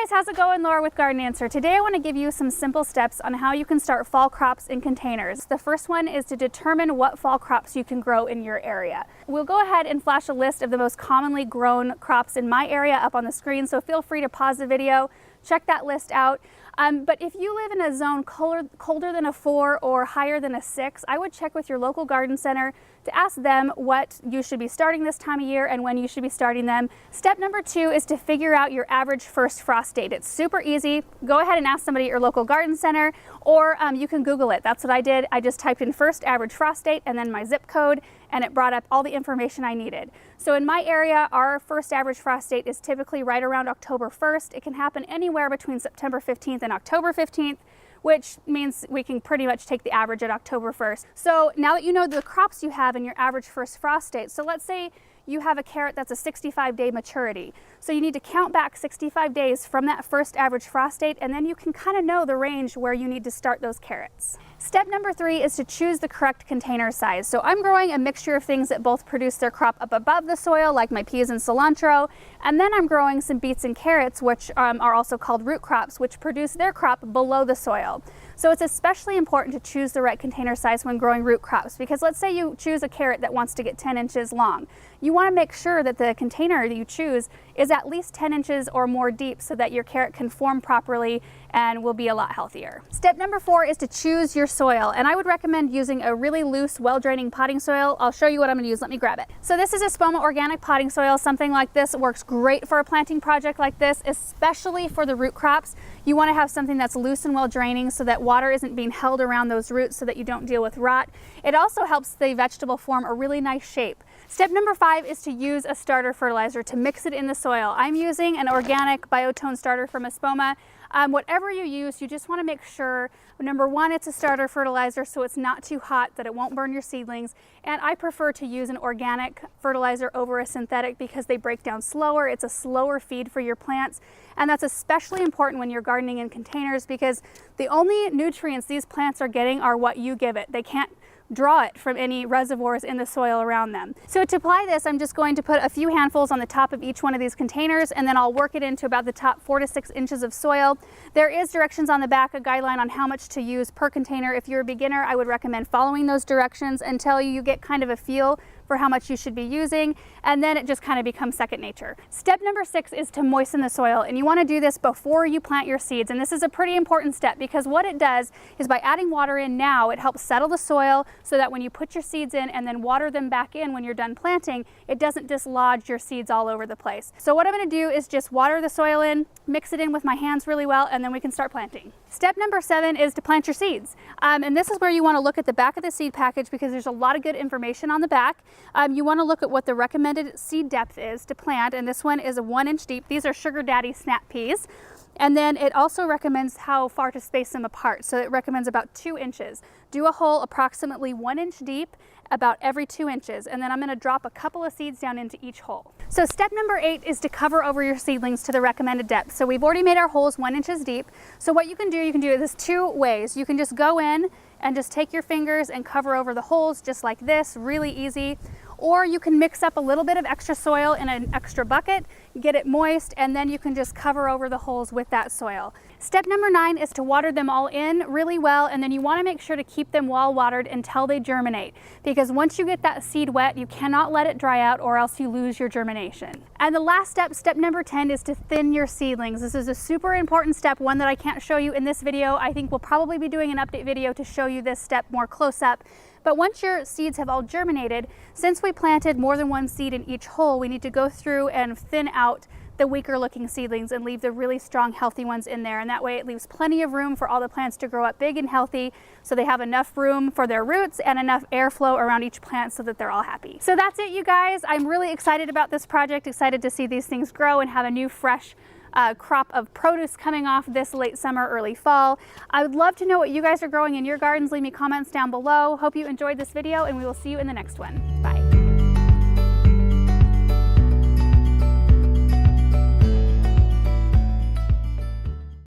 guys, how's it going? Laura with Garden Answer. Today I want to give you some simple steps on how you can start fall crops in containers. The first one is to determine what fall crops you can grow in your area. We'll go ahead and flash a list of the most commonly grown crops in my area up on the screen, so feel free to pause the video, check that list out. But if you live in a zone colder than a 4 or higher than a 6, I would check with your local garden center to ask them what you should be starting this time of year and when you should be starting them. Step number 2 is to figure out your average first frost date. It's super easy. Go ahead and ask somebody at your local garden center, or you can Google it. That's what I did. I just typed in first average frost date and then my zip code, and it brought up all the information I needed. So in my area, our first average frost date is typically right around October 1st. It can happen anywhere between September 15th and October 15th, which means we can pretty much take the average at October 1st. So now that you know the crops you have in your average first frost date, so let's say you have a carrot that's a 65-day maturity. So you need to count back 65 days from that first average frost date, and then you can kind of know the range where you need to start those carrots. Step number 3 is to choose the correct container size. So I'm growing a mixture of things that both produce their crop up above the soil, like my peas and cilantro, and then I'm growing some beets and carrots, which are also called root crops, which produce their crop below the soil. So it's especially important to choose the right container size when growing root crops, because let's say you choose a carrot that wants to get 10 inches long. You want to make sure that the container that you choose is at least 10 inches or more deep so that your carrot can form properly and will be a lot healthier. Step number 4 is to choose your soil, and I would recommend using a really loose, well-draining potting soil. I'll show you what I'm going to use. Let me grab it. So this is Espoma Organic potting soil. Something like this works great for a planting project like this, especially for the root crops. You want to have something that's loose and well-draining so that water isn't being held around those roots so that you don't deal with rot. It also helps the vegetable form a really nice shape. Step number 5 is to use a starter fertilizer to mix it in the soil. I'm using an organic biotone starter from Espoma. Whatever you use, you just want to make sure, number 1, it's a starter fertilizer so it's not too hot, that it won't burn your seedlings. And I prefer to use an organic fertilizer over a synthetic because they break down slower. It's a slower feed for your plants. And that's especially important when you're gardening in containers, because the only nutrients these plants are getting are what you give it. They can't draw it from any reservoirs in the soil around them. So to apply this, I'm just going to put a few handfuls on the top of each one of these containers, and then I'll work it into about the top 4 to 6 inches of soil. There is directions on the back, a guideline on how much to use per container. If you're a beginner, I would recommend following those directions until you get kind of a feel for how much you should be using, and then it just kind of becomes second nature. Step number 6 is to moisten the soil, and you want to do this before you plant your seeds. And this is a pretty important step, because what it does is by adding water in now, it helps settle the soil so that when you put your seeds in and then water them back in when you're done planting, it doesn't dislodge your seeds all over the place. So what I'm going to do is just water the soil in, mix it in with my hands really well, and then we can start planting. Step number 7 is to plant your seeds. And this is where you want to look at the back of the seed package, because there's a lot of good information on the back. You want to look at what the recommended seed depth is to plant, and this one is a 1 inch deep. These are Sugar Daddy snap peas. And then it also recommends how far to space them apart. So it recommends about 2 inches. Do a hole approximately 1 inch deep, about every 2 inches. And then I'm going to drop a couple of seeds down into each hole. So step number 8 is to cover over your seedlings to the recommended depth. So we've already made our holes 1 inches deep. So what you can do this 2 ways. You can just go in and just take your fingers and cover over the holes just like this, really easy. Or you can mix up a little bit of extra soil in an extra bucket, get it moist, and then you can just cover over the holes with that soil. Step number 9 is to water them all in really well, and then you want to make sure to keep them well watered until they germinate, because once you get that seed wet, you cannot let it dry out or else you lose your germination. And the last step, step number 10, is to thin your seedlings. This is a super important step, one that I can't show you in this video. I think we'll probably be doing an update video to show you this step more close up. But once your seeds have all germinated, since we planted more than 1 seed in each hole, we need to go through and thin out the weaker looking seedlings and leave the really strong, healthy ones in there. And that way it leaves plenty of room for all the plants to grow up big and healthy, so they have enough room for their roots and enough airflow around each plant so that they're all happy. So that's it, you guys. I'm really excited about this project, excited to see these things grow and have a new fresh crop of produce coming off this late summer, early fall. I would love to know what you guys are growing in your gardens. Leave me comments down below. Hope you enjoyed this video, and we will see you in the next one. Bye.